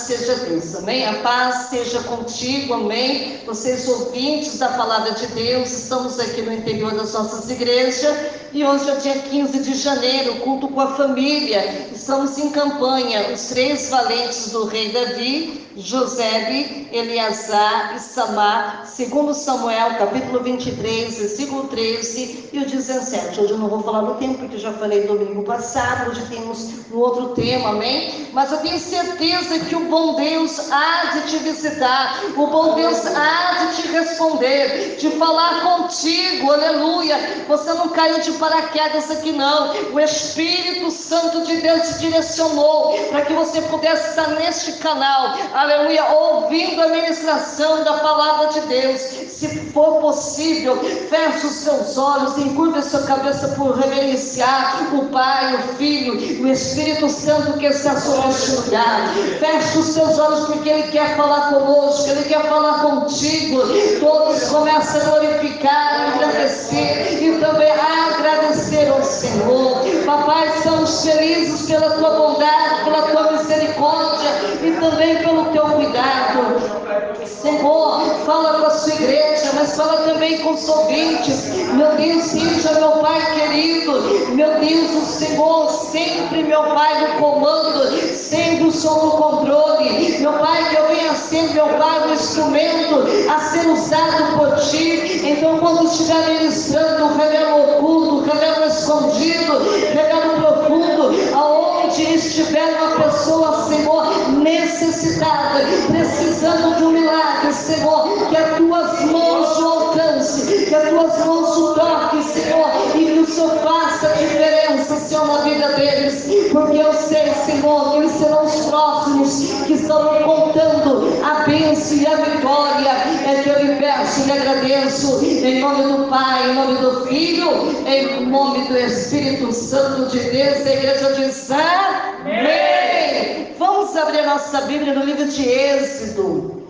seja Deus, amém? A paz seja contigo, amém? Vocês ouvintes da palavra de Deus, estamos aqui no interior das nossas igrejas e hoje é dia 15 de janeiro, culto com a família. Estamos em campanha, os 3 valentes do rei Davi, Josebe, Eleazar e Samar, segundo Samuel, capítulo 23, versículo 13 e o 17. Hoje eu não vou falar no tempo, porque já falei domingo passado, hoje temos um outro tema, amém? Mas eu tenho certeza que o bom Deus há de te visitar, o bom Deus há de te responder, de falar contigo, aleluia. Você não caiu de paraquedas aqui não, o Espírito Santo de Deus te direcionou para que você pudesse estar neste canal, aleluia, ouvindo a ministração da palavra de Deus. Se for possível, feche os seus olhos, encurve a sua cabeça por reverenciar o Pai, o Filho e o Espírito Santo que está sobre este lugar. Feche os seus olhos porque Ele quer falar conosco, Ele quer falar contigo. Todos começam a glorificar, agradecer e também agradecer ao Senhor. Papai, estamos felizes pela tua bondade, pela tua misericórdia e também pelo teu cuidado. Senhor, fala com a sua igreja, mas fala também com os ouvintes. Meu Deus, seja meu Pai querido, meu Deus, o Senhor sempre, meu Pai, no comando, sempre sob o controle. Meu Pai, que eu venha ser, meu Pai, um instrumento a ser usado por Ti. Então, quando estiver ministrando, revela o oculto, revela o escondido, revela o profundo, aonde estiver uma pessoa, Senhor, necessitada, precisando de um milagre, Senhor, que as tuas mãos o alcance, que as tuas mãos o toquem, Senhor, e que o Senhor faça a diferença, Senhor, na vida deles, porque eu sei, Senhor, que eles serão os próximos que estão contando a bênção e a vitória. É que eu lhe peço e lhe agradeço, em nome do Pai, em nome do Filho, em nome do Espírito Santo de Deus. A igreja diz amém. Vamos abrir a nossa Bíblia no livro de Êxodo.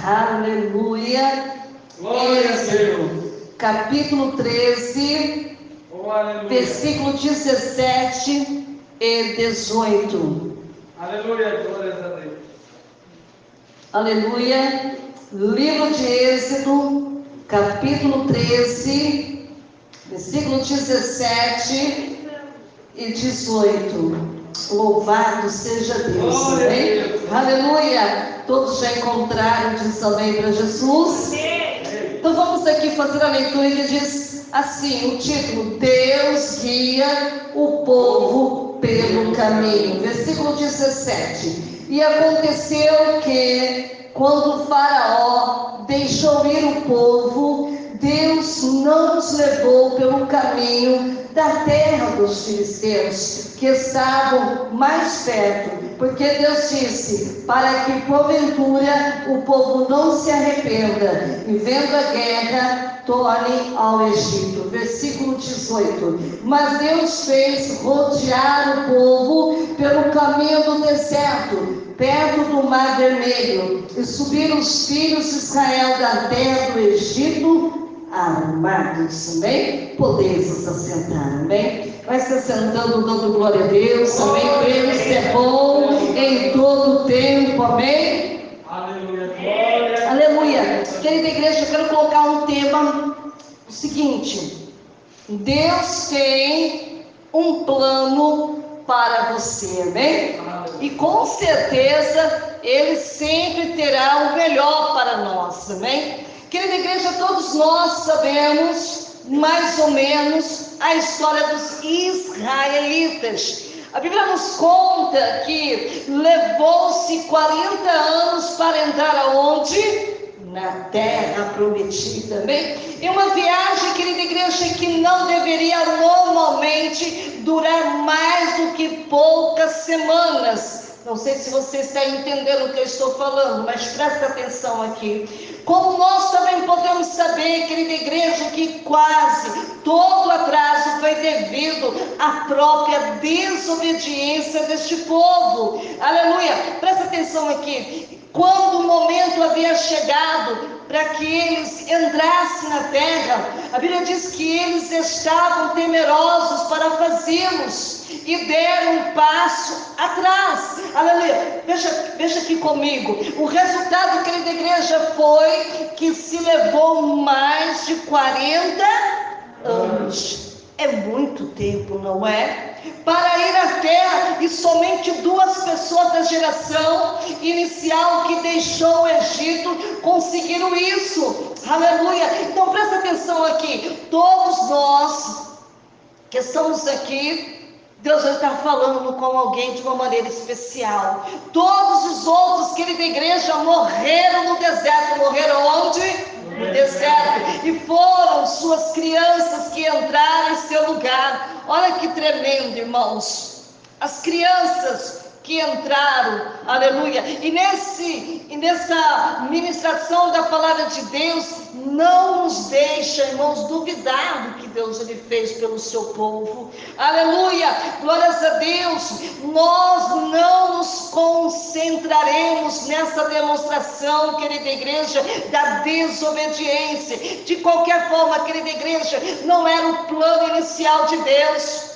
Aleluia. Glória a Deus. Capítulo 13, versículo 17 e 18. Aleluia, glória a Deus. Aleluia. Livro de Êxodo, capítulo 13, versículo 17 e 18. Louvado seja Deus, amém? Aleluia. Todos já encontraram, diz amém para Jesus? Então vamos aqui fazer a leitura que diz assim, o título: Deus guia o povo pelo caminho. Versículo 17. E aconteceu que, quando o Faraó deixou ir o povo, Deus não os levou pelo caminho da terra dos filisteus, que estavam mais perto, porque Deus disse, para que porventura o povo não se arrependa, e vendo a guerra, torne ao Egito. Versículo 18. Mas Deus fez rodear o povo pelo caminho do deserto, perto do Mar Vermelho, e subiram os filhos de Israel da terra do Egito armados, amém? Podeis nos assentar, amém? Vai se assentando, dando glória a Deus, amém? Deus é bom em todo tempo, amém? Aleluia, glória. Aleluia. Querida igreja, eu quero colocar um tema, o seguinte: Deus tem um plano para você, amém? E com certeza Ele sempre terá o melhor para nós, amém? Querida igreja, todos nós sabemos mais ou menos a história dos israelitas. A Bíblia nos conta que levou-se 40 anos para entrar aonde? Na terra prometida, amém? É uma viagem, querida igreja, que não deveria normalmente durar mais do que poucas semanas. Não sei se você está entendendo o que eu estou falando, mas presta atenção aqui. Como nós também podemos saber, querida igreja, que quase todo atraso foi devido à própria desobediência deste povo. Aleluia! Presta atenção aqui. Quando o momento havia chegado para que eles entrassem na terra, a Bíblia diz que eles estavam temerosos para fazê-los e deram um passo atrás. Aleluia. Veja aqui comigo. O resultado, querida igreja, foi que se levou mais de 40 anos. É muito tempo, não é? Para ir à terra, e somente 2 pessoas da geração inicial que deixou o Egito conseguiram isso. Aleluia. Então presta atenção aqui. Todos nós que estamos aqui, Deus já está falando com alguém de uma maneira especial. Todos os outros, querida igreja, morreram no deserto. Morreram onde? No deserto. E foram suas crianças que entraram em seu lugar. Olha que tremendo, irmãos. As crianças que entraram, aleluia. E nessa ministração da palavra de Deus, não nos deixa, irmãos, duvidar do que Deus ele fez pelo seu povo. Aleluia, glórias a Deus. Nós não nos concentraremos nessa demonstração, querida igreja, da desobediência. De qualquer forma, querida igreja, não era o plano inicial de Deus.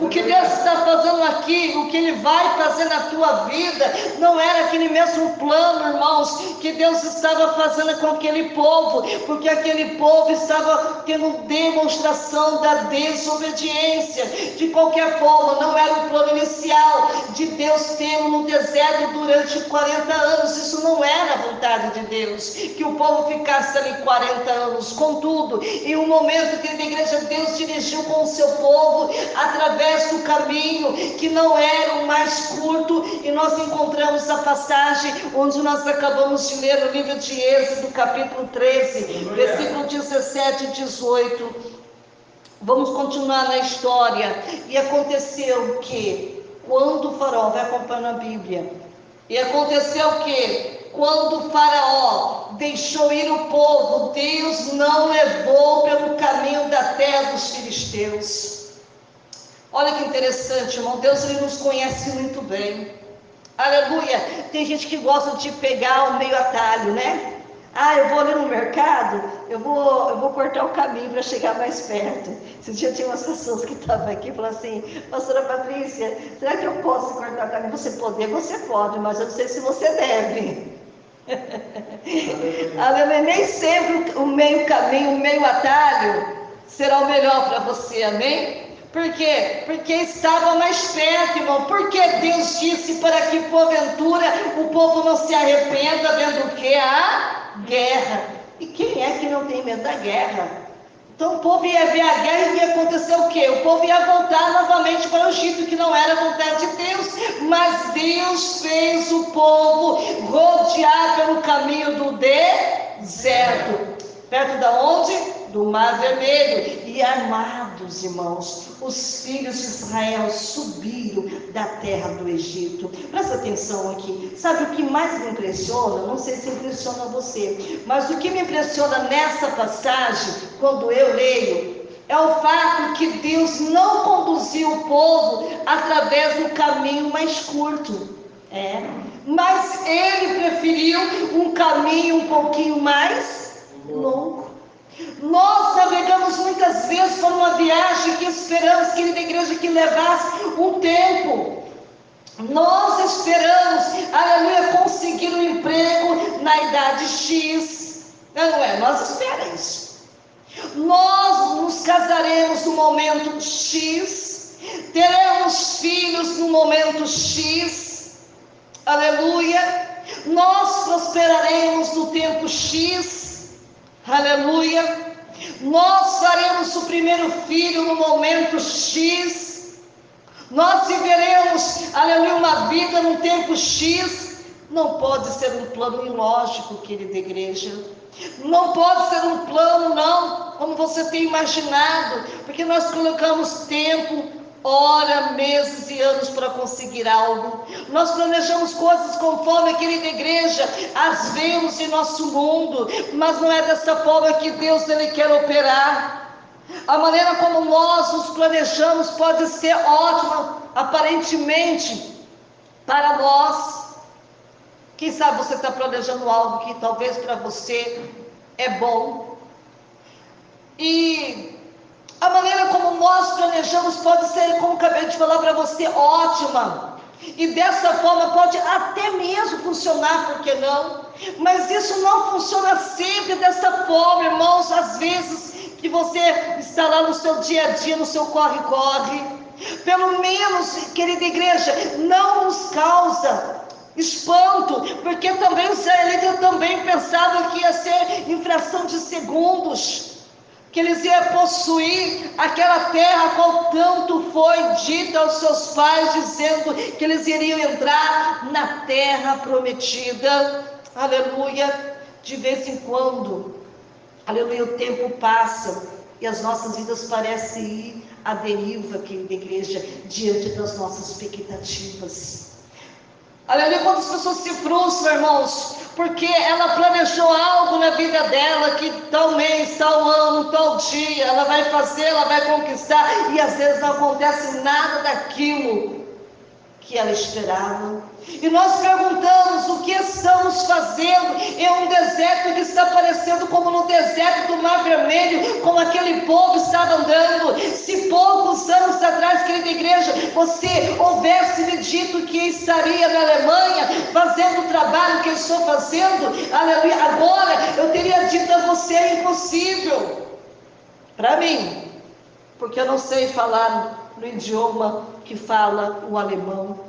O que Deus está fazendo aqui, o que Ele vai fazer na tua vida, não era aquele mesmo plano, irmãos, que Deus estava fazendo com aquele povo, porque aquele povo estava tendo demonstração da desobediência. De qualquer forma, não era o plano inicial de Deus tê-lo no deserto durante 40 anos, isso não era a vontade de Deus, que o povo ficasse ali 40 anos. Contudo, em um momento que a igreja, Deus dirigiu com o seu povo através do caminho que não era o mais curto, e nós encontramos a passagem onde nós acabamos de ler no livro de Êxodo, capítulo 13, versículo 17 e 18. Vamos continuar na história. E aconteceu que, quando o faraó, vai acompanhando a Bíblia, e aconteceu que, quando o faraó deixou ir o povo, Deus não levou pelo caminho da terra dos filisteus. Olha que interessante, irmão. Deus ele nos conhece muito bem. Aleluia. Tem gente que gosta de pegar o meio atalho, né? Eu vou ali no mercado, eu vou cortar o caminho para chegar mais perto. Esse dia tinha umas pessoas que estavam aqui e falaram assim: pastora Patrícia, será que eu posso cortar o caminho? Você pode, mas eu não sei se você deve. Aleluia. Nem sempre o meio caminho, o meio atalho será o melhor para você, amém? Por quê? Porque estava mais perto, irmão. Porque Deus disse para que, porventura, o povo não se arrependa vendo o que? A guerra. E quem é que não tem medo da guerra? Então o povo ia ver a guerra e ia acontecer o quê? O povo ia voltar novamente para o Egito, que não era a vontade de Deus. Mas Deus fez o povo rodear pelo caminho do deserto. Perto da onde? Do Mar Vermelho. E armados, irmãos, os filhos de Israel subiram da terra do Egito. Presta atenção aqui. Sabe o que mais me impressiona? Não sei se impressiona você, mas o que me impressiona nessa passagem, quando eu leio, é o fato que Deus não conduziu o povo através do caminho mais curto. Mas Ele preferiu um caminho um pouquinho mais longo. Nós navegamos muitas vezes por uma viagem que esperamos, querida igreja, que levasse um tempo. Nós esperamos, aleluia, conseguir um emprego na idade X. Não é? Nós esperamos isso. Nós nos casaremos no momento X. Teremos filhos no momento X. Aleluia. Nós prosperaremos no tempo X. Aleluia. Nós faremos o primeiro filho no momento X. Nós viveremos, aleluia, uma vida no tempo X. Não pode ser um plano ilógico, querida igreja. Não pode ser um plano, não, como você tem imaginado, porque nós colocamos tempo, hora, meses e anos para conseguir algo. Nós planejamos coisas conforme, querida igreja, as vemos em nosso mundo, mas não é dessa forma que Deus ele quer operar. A maneira como nós nos planejamos pode ser ótima, aparentemente, para nós. Quem sabe você está planejando algo que talvez para você é bom. E a maneira como nós planejamos pode ser, como acabei de falar para você, ótima. E dessa forma pode até mesmo funcionar, por que não? Mas isso não funciona sempre dessa forma, irmãos. Às vezes que você está lá no seu dia a dia, no seu corre-corre, pelo menos, querida igreja, não nos causa espanto, porque também os israelitas também pensavam que ia ser infração de segundos, que eles iam possuir aquela terra qual tanto foi dita aos seus pais, dizendo que eles iriam entrar na terra prometida. Aleluia. De vez em quando, aleluia, o tempo passa e as nossas vidas parecem ir à deriva, querida igreja, diante das nossas expectativas. Aleluia, quantas pessoas se frustram, irmãos, porque ela planejou algo na vida dela, que tal mês, tal ano, tal dia, ela vai fazer, ela vai conquistar, e às vezes não acontece nada daquilo que ela esperava. E nós perguntamos o que estamos fazendo em um deserto que está parecendo como no deserto do Mar Vermelho, como aquele povo estava andando. Se poucos anos atrás, querida igreja, você houvesse me dito que estaria na Alemanha fazendo o trabalho que eu estou fazendo, aleluia, agora eu teria dito a você: é impossível para mim, porque eu não sei falar no idioma que fala o alemão.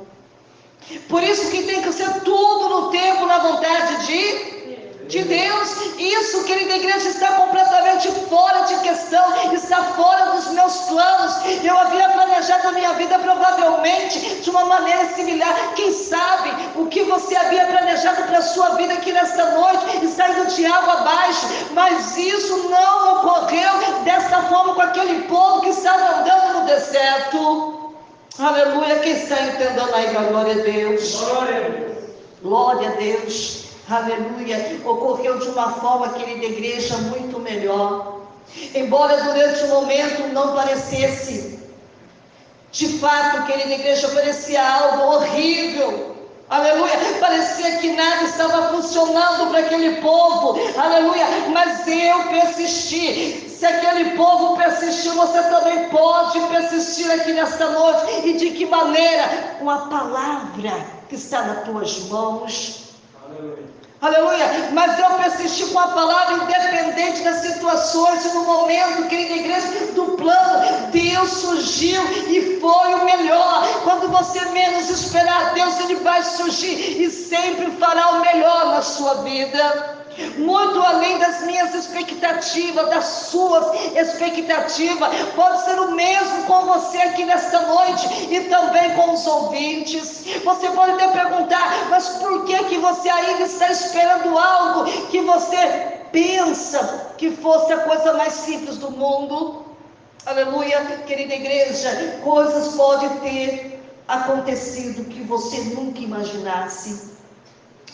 Por isso que tem que ser tudo no tempo, na vontade de Deus. Isso, querida igreja, está completamente fora de questão, está fora dos meus planos. Eu havia planejado a minha vida provavelmente de uma maneira similar. Quem sabe o que você havia planejado para a sua vida aqui nesta noite está indo de água abaixo, mas isso não ocorreu dessa forma com aquele povo que estava andando no deserto. Aleluia, quem está entendendo aí, glória a Deus. Glória a Deus. Glória a Deus. Aleluia. Ocorreu de uma forma, querida igreja, muito melhor. Embora durante o momento não parecesse, de fato, querida igreja, parecia algo horrível. Aleluia, parecia que nada estava funcionando para aquele povo, aleluia, mas eu persisti. Se aquele povo persistiu, você também pode persistir aqui nesta noite. E de que maneira? Com a palavra que está nas tuas mãos. Aleluia. Aleluia, mas eu persisti com a palavra, independente das situações e no momento, querida igreja, do plano. Deus surgiu e foi o melhor. Quando você menos esperar, Deus ele vai surgir e sempre fará o melhor na sua vida. Muito além das minhas expectativas, das suas expectativas. Pode ser o mesmo com você aqui nesta noite e também com os ouvintes. Você pode até perguntar: mas por que você ainda está esperando algo que você pensa que fosse a coisa mais simples do mundo? Aleluia, querida igreja, coisas podem ter acontecido que você nunca imaginasse.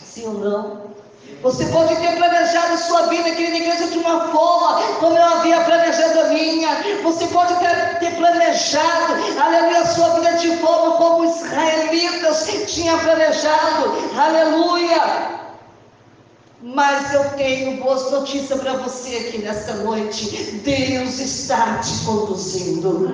Sim ou não? Você pode ter planejado a sua vida, querida igreja, de uma forma como eu havia planejado a minha. Você pode ter planejado, aleluia, a sua vida de forma como os israelitas tinham planejado, aleluia. Mas eu tenho boas notícias para você aqui nesta noite. Deus está te conduzindo.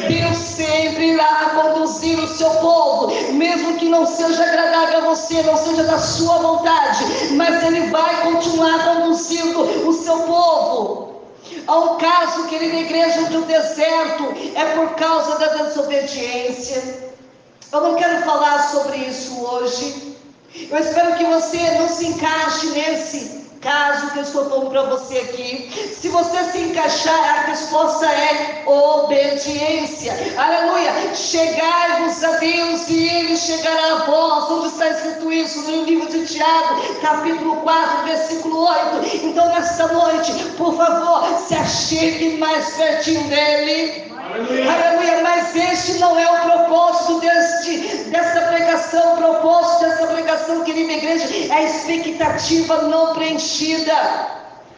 Deus sempre irá conduzir o seu povo, mesmo que não seja agradável a você, não seja da sua vontade, mas Ele vai continuar conduzindo o seu povo. Há um caso, querida igreja, onde o deserto é por causa da desobediência. Eu não quero falar sobre isso hoje. Eu espero que você não se encaixe nesse caso que eu estou falando para você aqui. Se você se encaixar, a resposta é obediência. Aleluia. Chegai-vos a Deus e Ele chegará a vós. Onde está escrito isso? No livro de Tiago, capítulo 4, versículo 8. Então nesta noite, por favor, se achegue mais pertinho dEle. Aleluia, mas este não é o propósito dessa pregação. O propósito dessa pregação, querida igreja, é a expectativa não preenchida.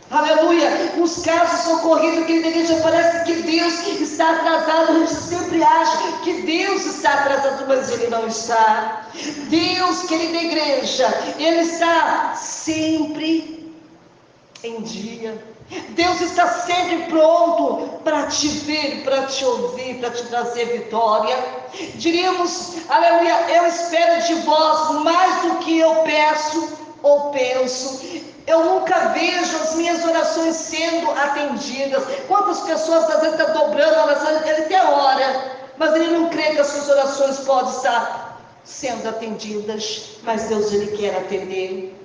Aleluia, os casos ocorridos, querida igreja, parece que Deus está atrasado. A gente sempre acha que Deus está atrasado, mas Ele não está. Deus, querida igreja, Ele está sempre em dia. Deus está sempre pronto para te ver, para te ouvir, para te trazer vitória. Diríamos, aleluia, eu espero de vós mais do que eu peço ou penso. Eu nunca vejo as minhas orações sendo atendidas. Quantas pessoas às vezes estão dobrando, ele até ora, mas ele não crê que as suas orações podem estar sendo atendidas. Mas Deus, ele quer atender.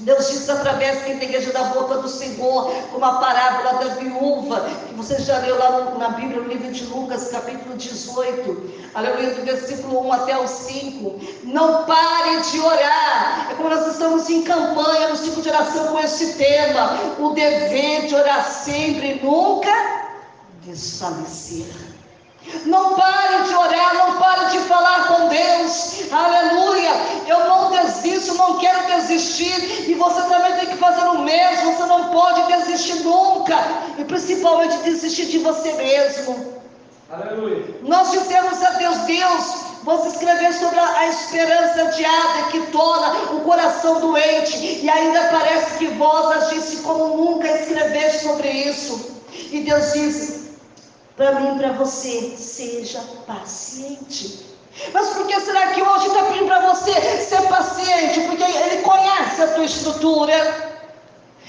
Deus disse através da igreja da boca do Senhor, como a parábola da viúva, que você já leu lá na Bíblia, no livro de Lucas, capítulo 18, aleluia, do versículo 1 até o 5. Não pare de orar. É como nós estamos em campanha, no ciclo de oração com esse tema: o dever de orar sempre e nunca desfalecer. Não pare de orar, não pare de falar com Deus, aleluia. Eu não desisto, não quero desistir, e você também tem que fazer o mesmo. Você não pode desistir nunca, e principalmente desistir de você mesmo. Aleluia. Nós dissemos a Deus: Deus, você escreveu sobre a esperança adiada que torna o coração doente, e ainda parece que vós agisse como nunca escreveste sobre isso. E Deus disse para mim e para você: seja paciente. Mas por que será que hoje está pedindo para você ser paciente? Porque Ele conhece a tua estrutura,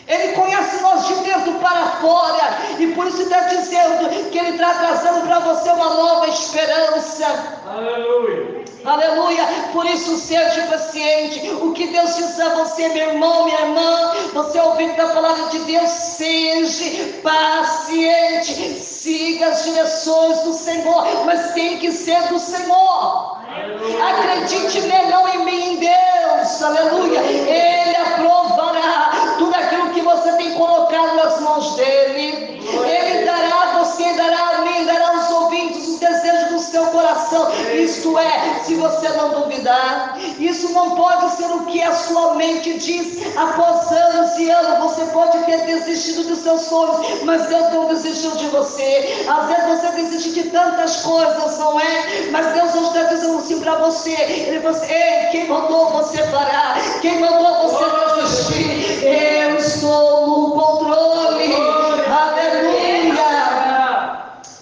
Ele conhece nós de dentro para fora, e por isso está dizendo que Ele está trazendo para você uma nova esperança. Aleluia. Aleluia. Por isso seja paciente. O que Deus diz a você, meu irmão, minha irmã, você ouvindo da palavra de Deus: seja paciente, siga as direções do Senhor, mas tem que ser do Senhor. Aleluia. Acredite nele, não em mim, em Deus. Aleluia. Ele aprovará tudo aquilo que você tem colocado nas mãos dele. Ele dará a você, dará a mim, dará aos ouvintes os desejos do seu coração. Isto é, se você não duvidar. Isso não pode ser o que a sua mente diz. Após anos e anos, você pode ter desistido dos seus sonhos, mas Deus não desistiu de você. Às vezes você desiste de tantas coisas, não é? Mas Deus hoje está dizendo assim para você: Ele falou assim: ei, quem mandou você parar? Quem mandou você desistir? Eu estou no controle. Aleluia.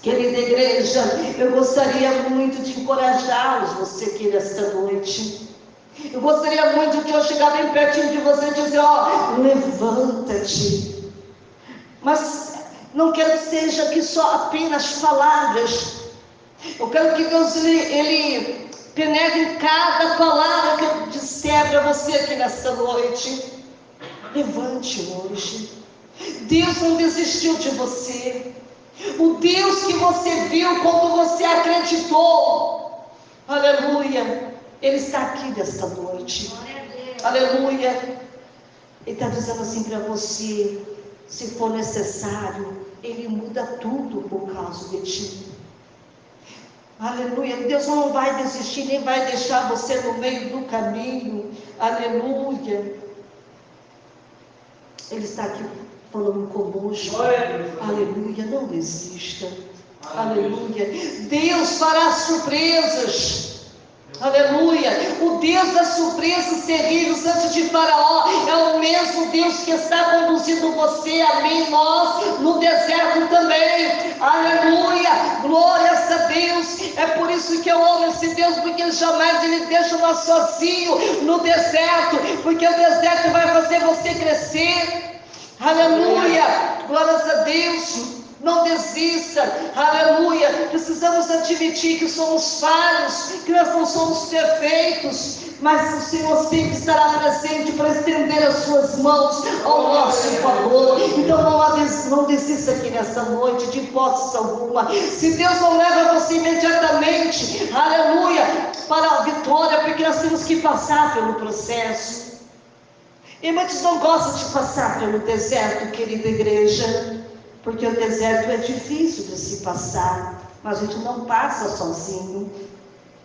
Querida igreja, eu gostaria muito de encorajá-los, você aqui nesta noite. Eu gostaria muito que eu chegar bem pertinho de você e dizer: ó, levanta-te. Mas não quero que seja aqui só apenas palavras. Eu quero que Deus ele penetre em cada palavra que eu disser para você aqui nesta noite. Levante hoje. Deus não desistiu de você. O Deus que você viu quando você acreditou, aleluia, Ele está aqui nesta noite. Aleluia. Ele está dizendo assim para você: se for necessário, Ele muda tudo por causa de ti. Aleluia. Deus não vai desistir, nem vai deixar você no meio do caminho. Aleluia. Ele está aqui falando conosco. Aleluia. Não desista. Aleluia. Deus fará surpresas. Aleluia. O Deus das surpresas terríveis antes de Faraó é o mesmo Deus que está conduzindo você, a mim, nós, no deserto também. Aleluia. Glórias a Deus. É por isso que eu amo esse Deus, porque jamais Ele deixa nós sozinhos no deserto, porque o deserto vai fazer você crescer. Aleluia. Glórias a Deus. Não desista, aleluia. Precisamos admitir que somos falhos, que nós não somos perfeitos, mas o Senhor sempre estará presente para estender as suas mãos ao nosso favor. Então não desista aqui nessa noite, de hipótese alguma. Se Deus não leva você imediatamente, aleluia, para a vitória, porque nós temos que passar pelo processo. E muitos não gostam de passar pelo deserto, querida igreja, porque o deserto é difícil de se passar, mas a gente não passa sozinho.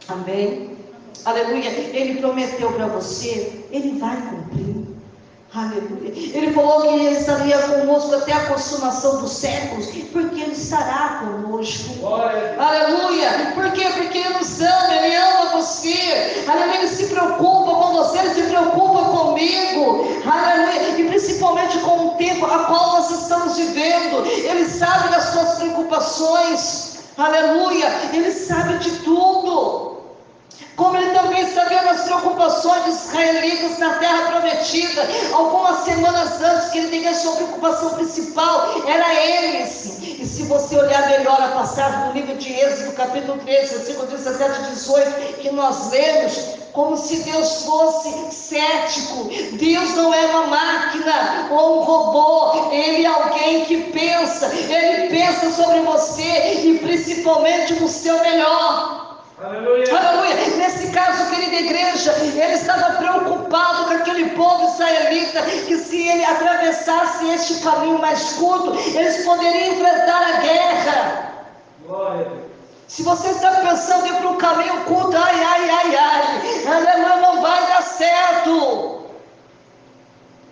Amém? Aleluia. Ele prometeu para você, Ele vai cumprir. Aleluia. Ele falou que Ele estaria conosco até a consumação dos séculos, porque Ele estará conosco. Aleluia. Por quê? Porque Ele nos ama, Ele ama você. Aleluia. Ele se preocupa com você, Ele se preocupa comigo. Aleluia. E principalmente com o tempo, a a qual nós estamos vivendo. Ele sabe das suas preocupações, aleluia, Ele sabe de tudo. Como Ele também sabia das preocupações dos israelitas na terra prometida. Algumas semanas antes que Ele tenha a sua preocupação principal, era eles. E se você olhar melhor a passagem do livro de Êxodo, capítulo 13, versículo 17 e 18, que nós lemos, como se Deus fosse cético. Deus não é uma máquina ou um robô, Ele é alguém que pensa. Ele pensa sobre você e principalmente no seu melhor. Aleluia. Aleluia. Nesse caso, querida igreja, Ele estava preocupado com aquele povo israelita, que se ele atravessasse este caminho mais curto, eles poderiam enfrentar a guerra. Glória a Deus. Se você está pensando em ir para um caminho curto, aleluia, não vai dar certo.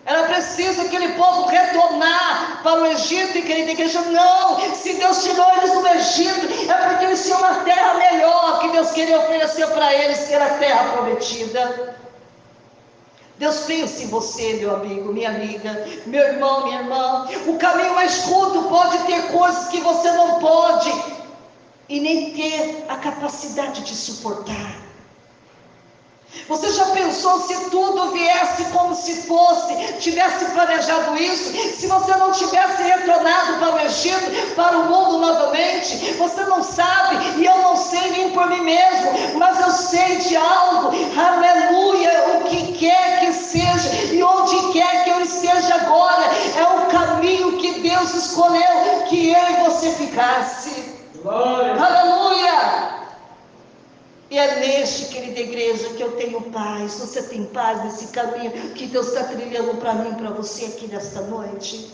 Era preciso aquele povo retornar para o Egito, e querida igreja, não, se Deus tirou eles do Egito, é porque eles tinham uma terra melhor, que Deus queria oferecer para eles, que era a terra prometida. Deus pensa em você, meu amigo, minha amiga, meu irmão, minha irmã. O caminho mais curto pode ter coisas que você não pode, e nem ter a capacidade de suportar. Você já pensou se tudo viesse como se fosse, tivesse planejado isso, se você não tivesse retornado para o Egito, para o mundo novamente? Você não sabe, e eu não sei nem por mim mesmo, mas eu sei de algo, aleluia, o que quer que seja, e onde quer que eu esteja agora, é o caminho que Deus escolheu, que eu e você ficasse. Glória. Aleluia! E é neste, querida igreja, que eu tenho paz. Você tem paz nesse caminho que Deus está trilhando para mim, para você aqui nesta noite?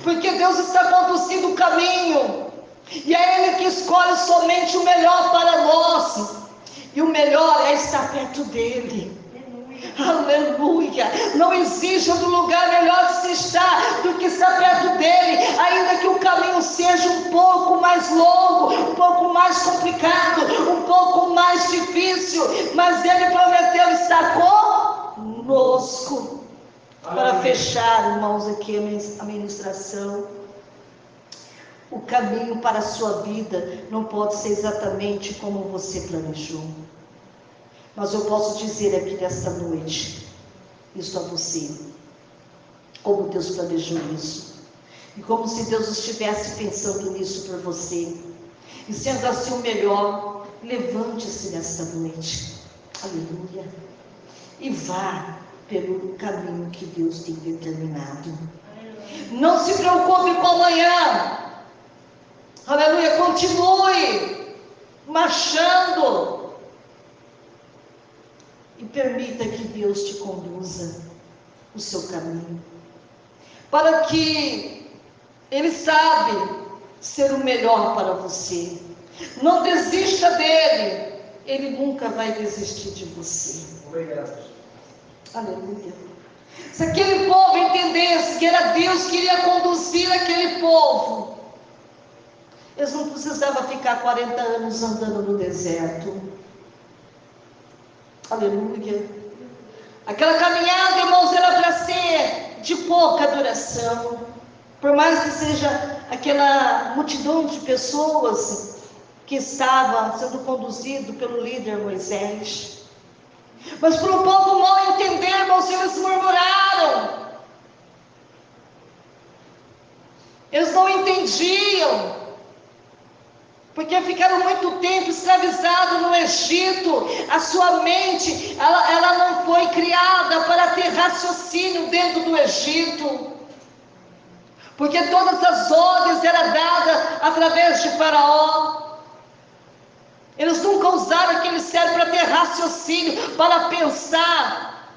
Porque Deus está conduzindo o caminho, e é Ele que escolhe somente o melhor para nós, e o melhor é estar perto dEle. Aleluia. Não existe outro lugar melhor de se estar do que estar perto dele, ainda que o caminho seja um pouco mais longo, um pouco mais complicado, um pouco mais difícil, mas ele prometeu estar conosco. Para fechar, irmãos, aqui a ministração, o caminho para a sua vida não pode ser exatamente como você planejou. Mas eu posso dizer aqui nesta noite, isso a você, como Deus planejou isso, e como se Deus estivesse pensando nisso por você, e sendo assim o melhor, levante-se nesta noite, aleluia, e vá pelo caminho que Deus tem determinado. Não se preocupe com amanhã, aleluia, continue marchando, e permita que Deus te conduza o seu caminho, para que Ele sabe ser o melhor para você. Não desista dele, Ele nunca vai desistir de você. Obrigado. Aleluia. Se aquele povo entendesse que era Deus que iria conduzir aquele povo, eles não precisavam ficar 40 anos andando no deserto. Aleluia. Aquela caminhada, irmãos, era para ser de pouca duração. Por mais que seja aquela multidão de pessoas que estava sendo conduzido pelo líder Moisés. Mas para o povo mal entender, irmãos, eles murmuraram. Eles não entendiam. Porque ficaram muito tempo escravizados no Egito. A sua mente, ela não foi criada para ter raciocínio dentro do Egito. Porque todas as ordens eram dadas através de Faraó. Eles nunca usaram aquele cérebro para ter raciocínio, para pensar,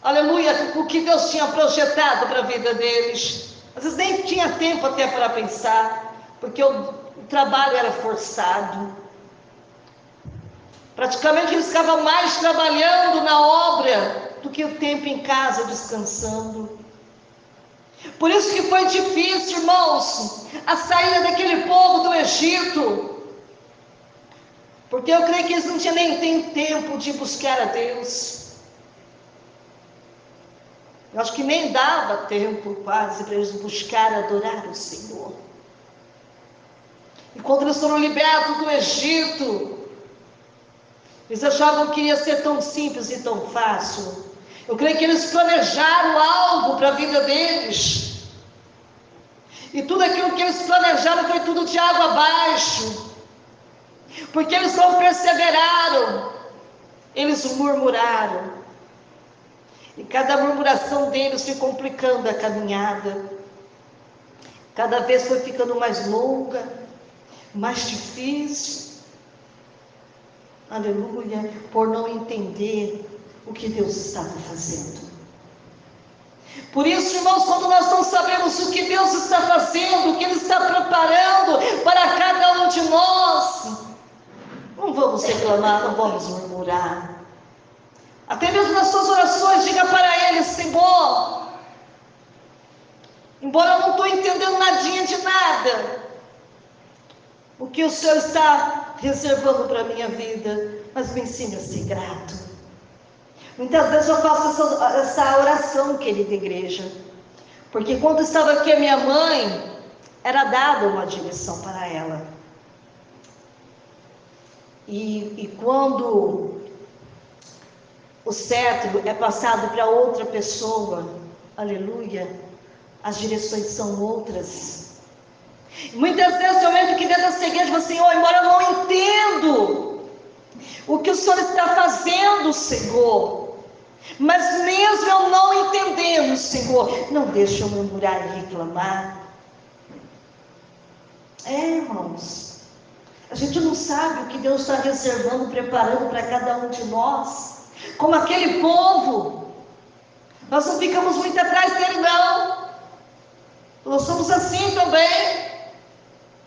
aleluia, o que Deus tinha projetado para a vida deles. Às vezes nem tinha tempo até para pensar, porque o trabalho era forçado. Praticamente eles ficavam mais trabalhando na obra do que o tempo em casa descansando. Por isso que foi difícil, irmãos, a saída daquele povo do Egito. Porque eu creio que eles não tinham nem tempo de buscar a Deus. Eu acho que nem dava tempo quase para eles buscar adorar o Senhor. E quando eles foram libertos do Egito, eles achavam que ia ser tão simples e tão fácil. Eu creio que eles planejaram algo para a vida deles. E tudo aquilo que eles planejaram foi tudo de água abaixo. Porque eles não perseveraram. Eles murmuraram. E cada murmuração deles foi complicando a caminhada. Cada vez foi ficando mais longa, mais difícil. Aleluia, por não entender o que Deus estava fazendo. Por isso, irmãos, quando nós não sabemos o que Deus está fazendo, o que Ele está preparando para cada um de nós, não vamos reclamar, não vamos murmurar. Até mesmo nas suas orações, diga para Ele: Senhor, embora eu não estou entendendo nadinha de nada, o que o Senhor está reservando para a minha vida, mas me ensine a ser grato. Muitas vezes eu faço essa oração, querida igreja, porque quando estava aqui a minha mãe, era dada uma direção para ela. E quando o cetro é passado para outra pessoa, aleluia, as direções são outras. Muitas vezes eu entro aqui dentro dessa igreja e falo: Senhor, embora eu não entendo o que o Senhor está fazendo, Senhor, mas mesmo eu não entendendo, Senhor, não deixa eu murmurar e reclamar. Irmãos, a gente não sabe o que Deus está reservando, preparando para cada um de nós. Como aquele povo, nós não ficamos muito atrás dele, não. Nós somos assim também.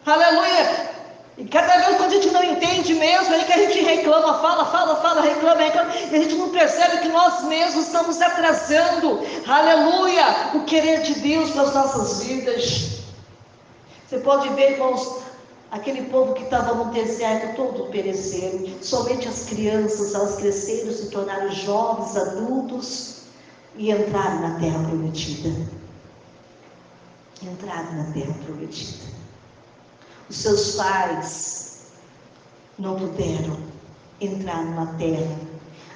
Aleluia. E cada vez que a gente não entende mesmo, aí que a gente reclama, fala, reclama, e a gente não percebe que nós mesmos estamos atrasando, aleluia, o querer de Deus para as nossas vidas. Você pode ver, irmãos, aquele povo que estava no deserto, todo pereceram. Somente as crianças, elas cresceram, se tornaram jovens, adultos e entraram na terra prometida. Entraram na terra prometida. Os seus pais não puderam entrar numa terra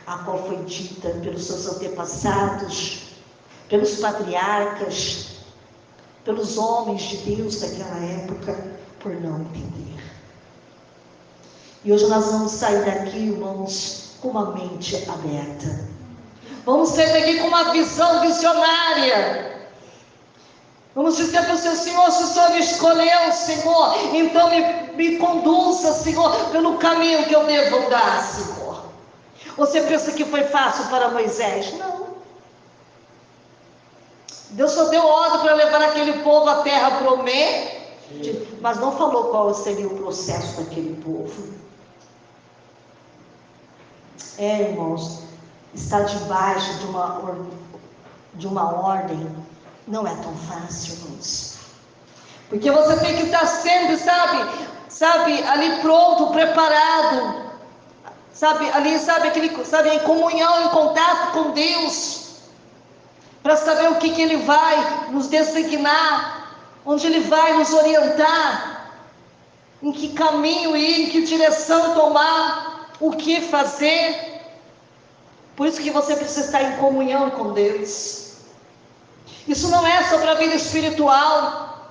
a qual foi dita pelos seus antepassados, pelos patriarcas, pelos homens de Deus daquela época, por não entender. E hoje nós vamos sair daqui, irmãos, com uma mente aberta. Vamos sair daqui com uma visão visionária. Vamos dizer para o Senhor: Senhor, se o Senhor me escolheu, Senhor, então me conduza, Senhor, pelo caminho que eu devo andar, Senhor. Você pensa que foi fácil para Moisés? Não. Deus só deu ordem para levar aquele povo à terra prometida, mas não falou qual seria o processo daquele povo. Irmãos, estar debaixo de uma ordem não é tão fácil, irmãos. Porque você tem que estar sempre, sabe, ali pronto, preparado, em comunhão, em contato com Deus, para saber o que Ele vai nos designar, onde Ele vai nos orientar, em que caminho ir, em que direção tomar, o que fazer. Por isso que você precisa estar em comunhão com Deus. Isso não é só para a vida espiritual,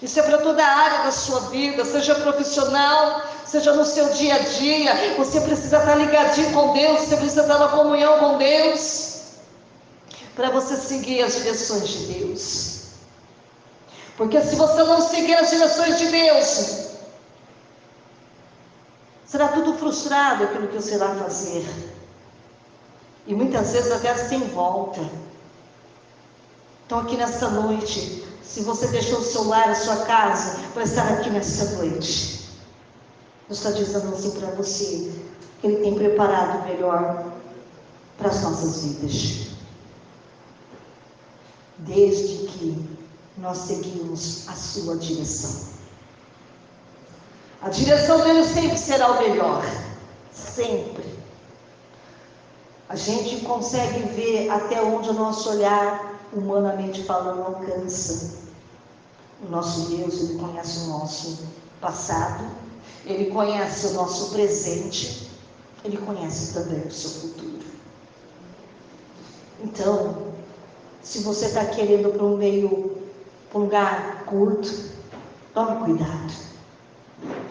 isso é para toda a área da sua vida, seja profissional, seja no seu dia a dia. Você precisa estar ligadinho com Deus, você precisa estar na comunhão com Deus, para você seguir as direções de Deus. Porque se você não seguir as direções de Deus, será tudo frustrado aquilo que você vai fazer, e muitas vezes até sem volta. Então aqui nesta noite, se você deixou o seu lar, a sua casa, para estar aqui nesta noite, Deus está dizendo assim para você, que Ele tem preparado o melhor para as nossas vidas, desde que nós seguimos a sua direção. A direção dele sempre será o melhor, sempre. A gente consegue ver até onde o nosso olhar, humanamente falando, alcança. O nosso Deus, Ele conhece o nosso passado, Ele conhece o nosso presente, Ele conhece também o seu futuro. Então, se você está querendo para um lugar curto, tome cuidado.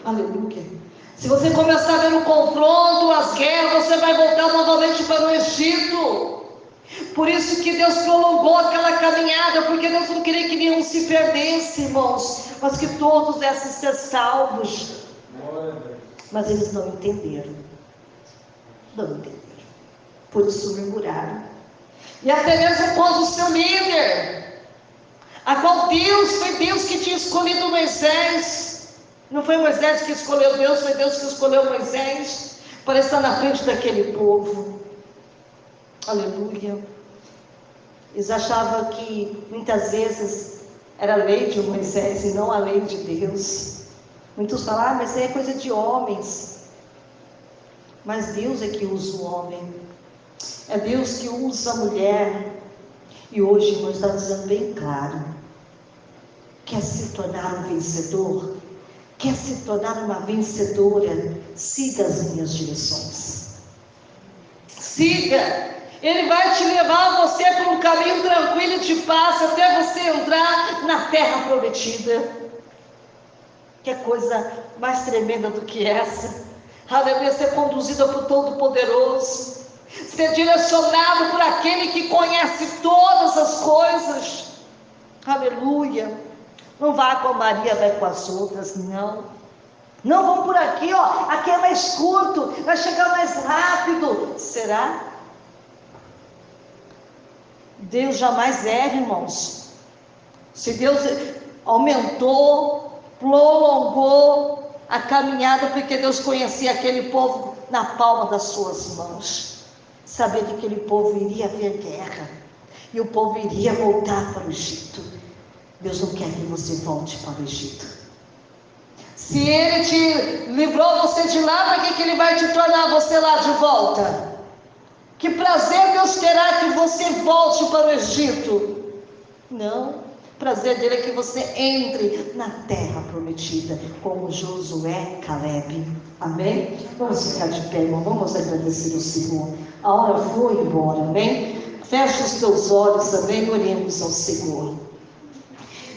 Aleluia. Se você começar a ver o confronto, as guerras, você vai voltar novamente para o Egito. Por isso que Deus prolongou aquela caminhada, porque Deus não queria que nenhum se perdesse, irmãos, mas que todos dessem ser salvos. Mas eles não entenderam. Não entenderam. Por isso murmuraram. E até mesmo quando o seu líder, a qual foi Deus que tinha escolhido Moisés. Não foi Moisés que escolheu Deus, foi Deus que escolheu Moisés para estar na frente daquele povo. Aleluia. Eles achavam que muitas vezes era a lei de Moisés e não a lei de Deus. Muitos falam, mas isso aí é coisa de homens. Mas Deus é que usa o homem. É Deus que usa a mulher. E hoje nós estamos dizendo bem claro. Quer se tornar um vencedor? Quer se tornar uma vencedora? Siga as minhas direções. Siga. Ele vai te levar você por um caminho tranquilo e de paz até você entrar na terra prometida. Que coisa mais tremenda do que essa? Aleluia, ser conduzida por Todo-Poderoso, ser direcionado por aquele que conhece todas as coisas. Aleluia. Não vá com a Maria, vai com as outras, não. Não vão por aqui, ó. Aqui é mais curto, vai chegar mais rápido. Será? Deus jamais erra, irmãos. Se Deus aumentou, prolongou a caminhada, porque Deus conhecia aquele povo na palma das suas mãos. Sabia que aquele povo iria haver guerra. E o povo iria voltar para o Egito. Deus não quer que você volte para o Egito. Se Ele te livrou você de lá, para que Ele vai te tornar você lá de volta? Que prazer Deus terá que você volte para o Egito? Não, o prazer dele é que você entre na terra prometida, como Josué e Caleb. Amém? Vamos ficar de pé, irmão, vamos agradecer ao Senhor. A hora foi embora, amém? Feche os teus olhos, amém? Oremos ao Senhor.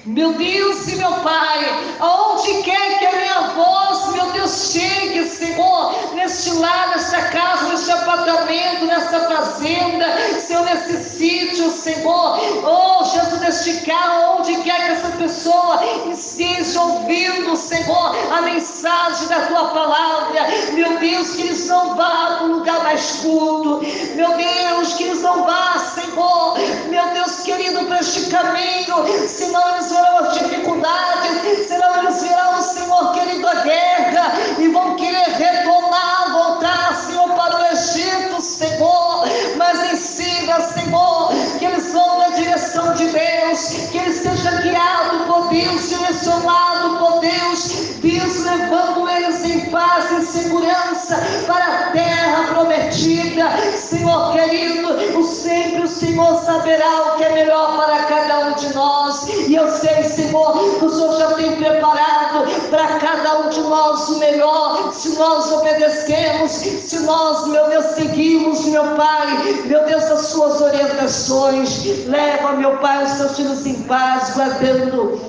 Meu Deus e meu Pai, aonde quer que a minha voz, meu Deus, chegue, Senhor, neste lar, nesta casa, neste apartamento, nesta fazenda, Senhor, nesse sítio, Senhor, oh Jesus, neste carro, onde quer que essa pessoa esteja ouvindo, Senhor, a mensagem da Tua Palavra, meu Deus, que eles não vá para um lugar mais curto, meu Deus, que eles não vá, Senhor, meu Deus querido, para este caminho, senão eles verão as dificuldades, senão eles verão, Senhor querido, a guerra, e vão querer retornar, voltar, Senhor, para o Egito, Senhor, mas ensina, Senhor, que eles vão na direção de Deus, que eles sejam guiados por Deus, direcionados por Deus, Deus levando eles em paz e segurança para a terra prometida, Senhor querido, sempre o Senhor saberá o que é melhor para cada um de nós, e eu sei, Senhor, que o Senhor já tem preparado para cada um de nós o melhor, se nós obedecemos, se nós, meu Deus, seguimos, meu Pai, meu Deus, as suas orientações. Leva, meu Pai, os seus filhos em paz, guardando,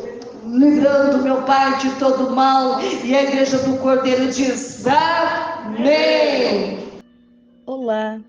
livrando, meu Pai, de todo mal. E a igreja do Cordeiro diz: amém. Olá,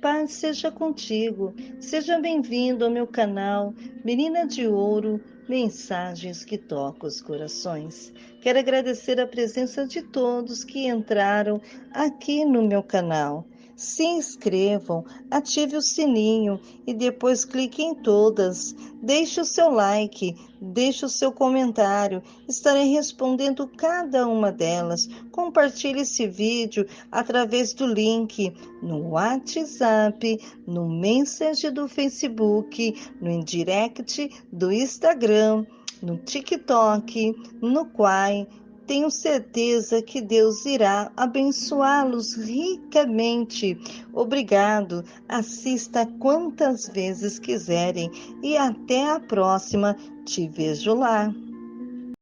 paz seja contigo. Seja bem-vindo ao meu canal Menina de Ouro, mensagens que tocam os corações. Quero agradecer a presença de todos que entraram aqui no meu canal. Se inscrevam, ative o sininho e depois clique em todas. Deixe o seu like, deixe o seu comentário. Estarei respondendo cada uma delas. Compartilhe esse vídeo através do link no WhatsApp, no Messenger do Facebook, no Indirect do Instagram, no TikTok, no Quai, tenho certeza que Deus irá abençoá-los ricamente. Obrigado. Assista quantas vezes quiserem e até a próxima. Te vejo lá.